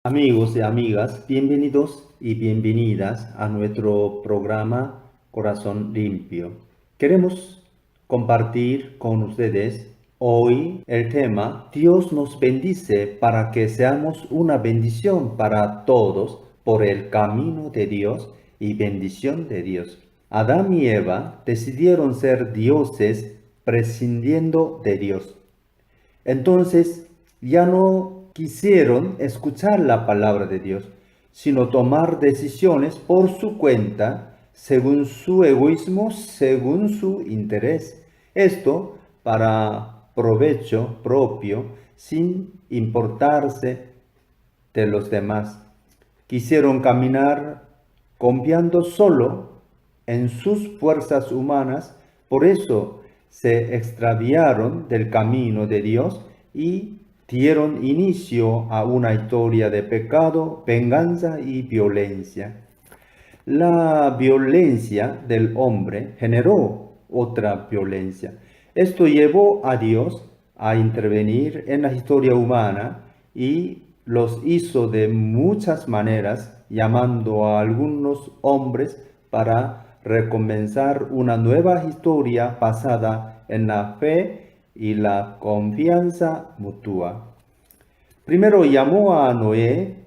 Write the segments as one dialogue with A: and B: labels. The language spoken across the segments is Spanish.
A: Amigos y amigas, bienvenidos y bienvenidas a nuestro programa Corazón Limpio. Queremos compartir con ustedes hoy el tema Dios nos bendice para que seamos una bendición para todos por el camino de Dios y bendición de Dios. Adán y Eva decidieron ser dioses prescindiendo de Dios. Entonces ya no quisieron escuchar la palabra de Dios, sino tomar decisiones por su cuenta, según su egoísmo, según su interés. Esto para provecho propio, sin importarse de los demás. Quisieron caminar confiando solo en sus fuerzas humanas, por eso se extraviaron del camino de Dios y dieron inicio a una historia de pecado, venganza y violencia. La violencia del hombre generó otra violencia. Esto llevó a Dios a intervenir en la historia humana y los hizo de muchas maneras, llamando a algunos hombres para recomenzar una nueva historia basada en la fe y la confianza mutua. Primero llamó a Noé,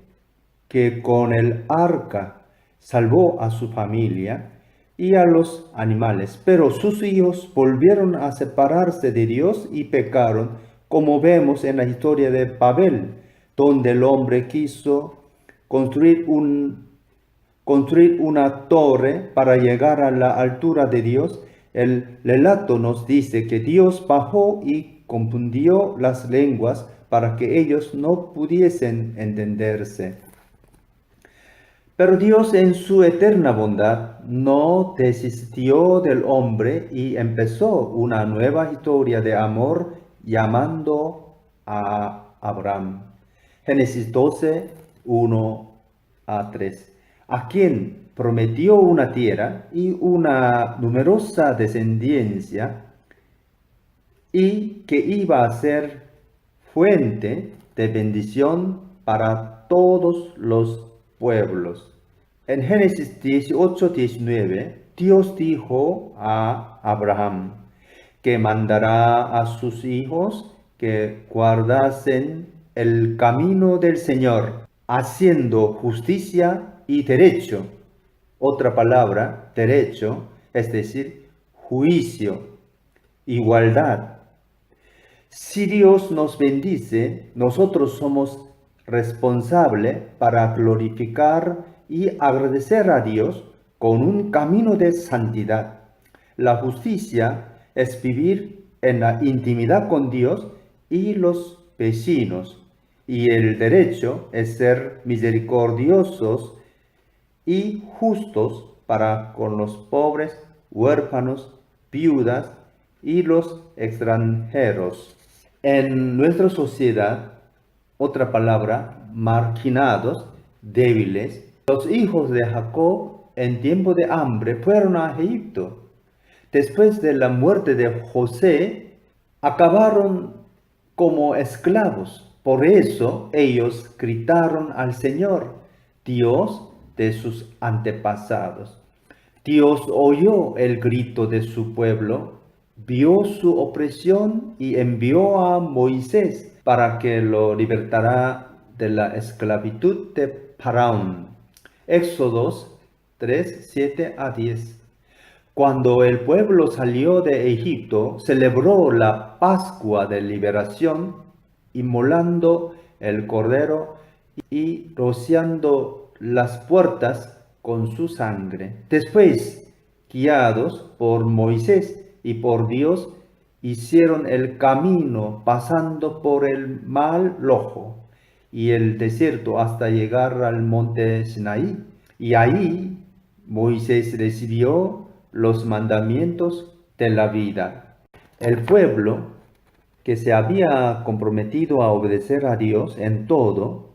A: que con el arca salvó a su familia y a los animales, pero sus hijos volvieron a separarse de Dios y pecaron, como vemos en la historia de Babel, donde el hombre quiso construir construir una torre para llegar a la altura de Dios. El relato nos dice que Dios bajó y confundió las lenguas para que ellos no pudiesen entenderse. Pero Dios en su eterna bondad no desistió del hombre y empezó una nueva historia de amor llamando a Abraham. Génesis 12, 1 a 3. A quien prometió una tierra y una numerosa descendencia y que iba a ser fuente de bendición para todos los pueblos. En Génesis 18-19, Dios dijo a Abraham que mandará a sus hijos que guardasen el camino del Señor, haciendo justicia y derecho. Otra palabra, derecho, es decir, juicio, igualdad. Si Dios nos bendice, nosotros somos responsables para glorificar y agradecer a Dios con un camino de santidad. La justicia es vivir en la intimidad con Dios y los vecinos, y el derecho es ser misericordiosos y justos para con los pobres, huérfanos, viudas y los extranjeros. En nuestra sociedad, otra palabra, marginados, débiles, los hijos de Jacob en tiempo de hambre fueron a Egipto. Después de la muerte de José, acabaron como esclavos. Por eso ellos gritaron al Señor, Dios de sus antepasados. Dios oyó el grito de su pueblo, vio su opresión y envió a Moisés para que lo libertara de la esclavitud de Faraón. Éxodos 3, 7 a 10. Cuando el pueblo salió de Egipto, celebró la Pascua de Liberación, inmolando el cordero y rociando las puertas con su sangre. Después, guiados por Moisés y por Dios, hicieron el camino pasando por el Mar Rojo y el desierto hasta llegar al monte Sinaí. Y ahí Moisés recibió los mandamientos de la vida. El pueblo que se había comprometido a obedecer a Dios en todo,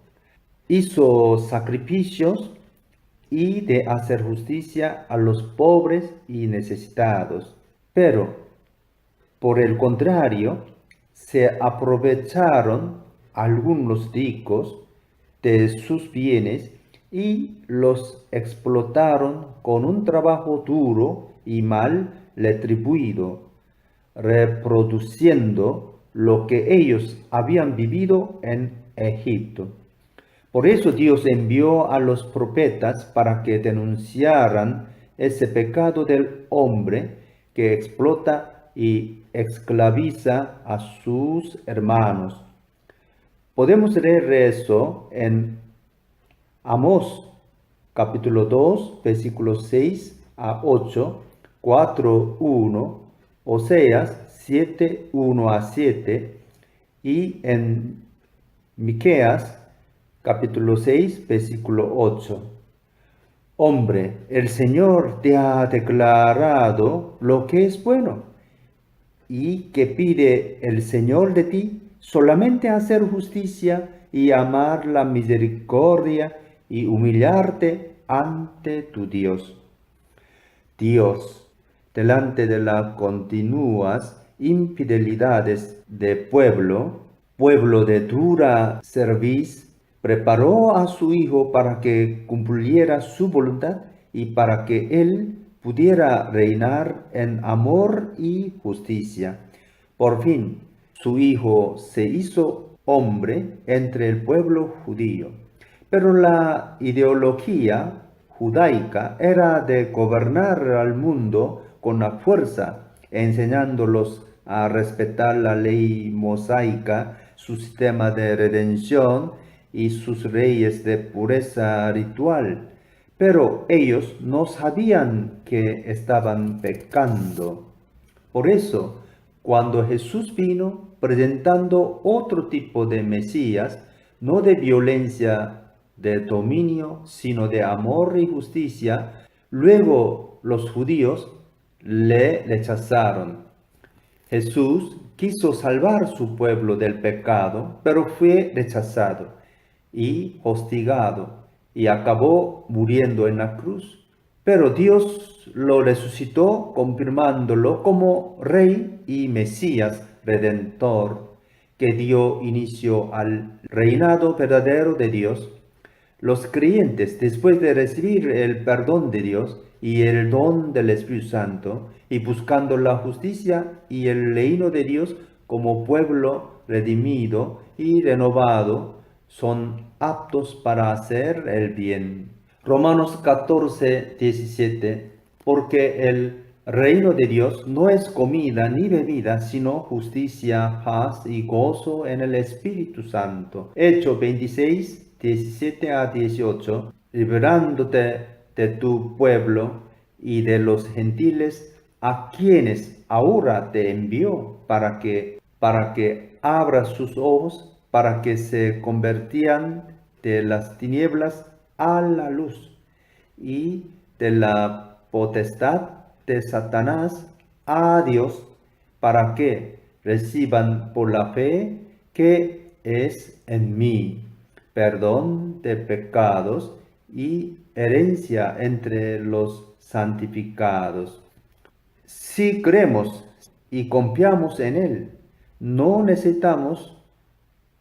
A: hizo sacrificios y de hacer justicia a los pobres y necesitados. Pero, por el contrario, se aprovecharon algunos ricos de sus bienes y los explotaron con un trabajo duro y mal retribuido, reproduciendo lo que ellos habían vivido en Egipto. Por eso Dios envió a los profetas para que denunciaran ese pecado del hombre que explota y esclaviza a sus hermanos. Podemos leer eso en Amós capítulo 2, versículos 6 a 8, 4, 1, Oseas 7, 1 a 7 y en Miqueas capítulo 6, versículo 8. Hombre, el Señor te ha declarado lo que es bueno. ¿Y que pide el Señor de ti? Solamente hacer justicia y amar la misericordia y humillarte ante tu Dios. Dios, delante de las continuas infidelidades de pueblo de dura cerviz, preparó a su Hijo para que cumpliera su voluntad y para que Él pudiera reinar en amor y justicia. Por fin, su Hijo se hizo hombre entre el pueblo judío. Pero la ideología judaica era de gobernar al mundo con la fuerza, enseñándolos a respetar la ley mosaica, su sistema de redención y sus reyes de pureza ritual. Pero ellos no sabían que estaban pecando. Por eso, cuando Jesús vino presentando otro tipo de Mesías, no de violencia, de dominio, sino de amor y justicia, luego los judíos le rechazaron. Jesús quiso salvar su pueblo del pecado, pero fue rechazado y hostigado y acabó muriendo en la cruz. Pero Dios lo resucitó, confirmándolo como Rey y Mesías Redentor, que dio inicio al reinado verdadero de Dios. Los creyentes, después de recibir el perdón de Dios y el don del Espíritu Santo, y buscando la justicia y el reino de Dios como pueblo redimido y renovado, son aptos para hacer el bien. Romanos 14, 17, porque el reino de Dios no es comida ni bebida, sino justicia, paz y gozo en el Espíritu Santo. Hechos 26, 17 a 18, liberándote de tu pueblo y de los gentiles a quienes ahora te envió para que abra sus ojos, para que se convertían de las tinieblas a la luz y de la potestad de Satanás a Dios, para que reciban por la fe que es en mí perdón de pecados y herencia entre los santificados. Si creemos y confiamos en Él, no necesitamos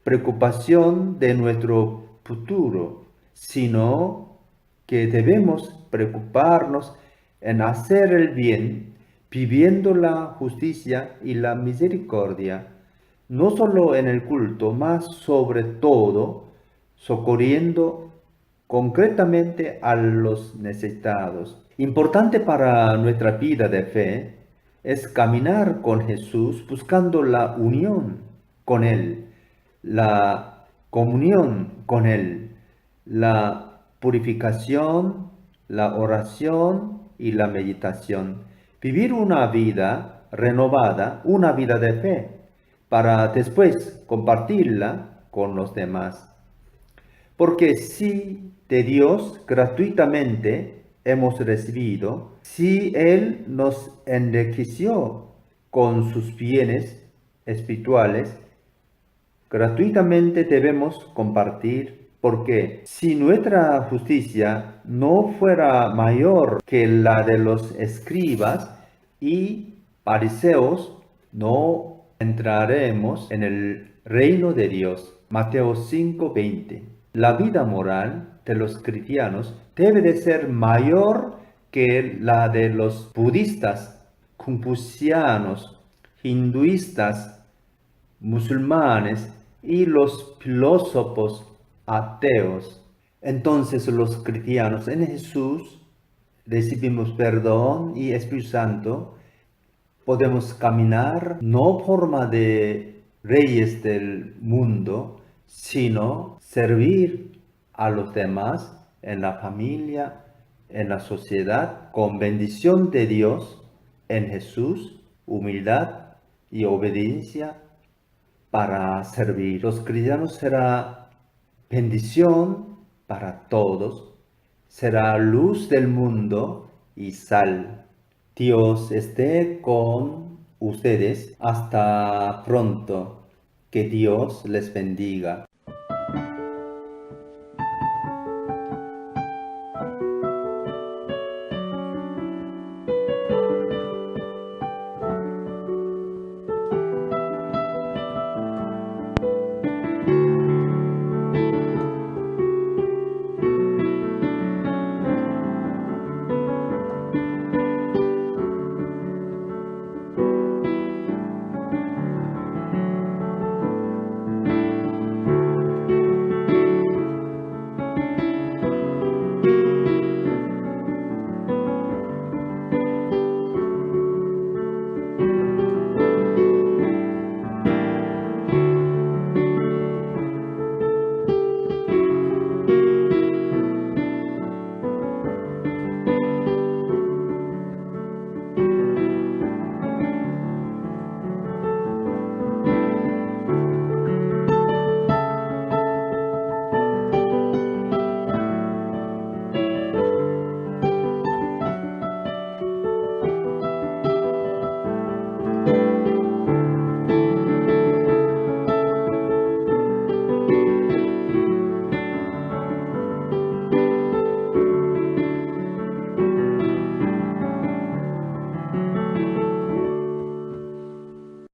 A: preocupación de nuestro futuro, sino que debemos preocuparnos en hacer el bien, viviendo la justicia y la misericordia, no solo en el culto, mas sobre todo socorriendo concretamente a los necesitados. Importante para nuestra vida de fe es caminar con Jesús buscando la unión con Él, la comunión con Él, la purificación, la oración y la meditación. Vivir una vida renovada, una vida de fe, para después compartirla con los demás. Porque si de Dios gratuitamente hemos recibido, si Él nos enriqueció con sus bienes espirituales, gratuitamente debemos compartir, porque si nuestra justicia no fuera mayor que la de los escribas y fariseos, no entraremos en el reino de Dios. Mateo 5:20. La vida moral de los cristianos debe de ser mayor que la de los budistas, confucianos, hinduistas, musulmanes y los filósofos ateos. Entonces los cristianos en Jesús recibimos perdón y Espíritu Santo, podemos caminar no forma de reyes del mundo, sino servir a los demás en la familia, en la sociedad, con bendición de Dios en Jesús, humildad y obediencia para servir. Los cristianos será bendición para todos, será luz del mundo y sal. Dios esté con ustedes. Hasta pronto. Que Dios les bendiga.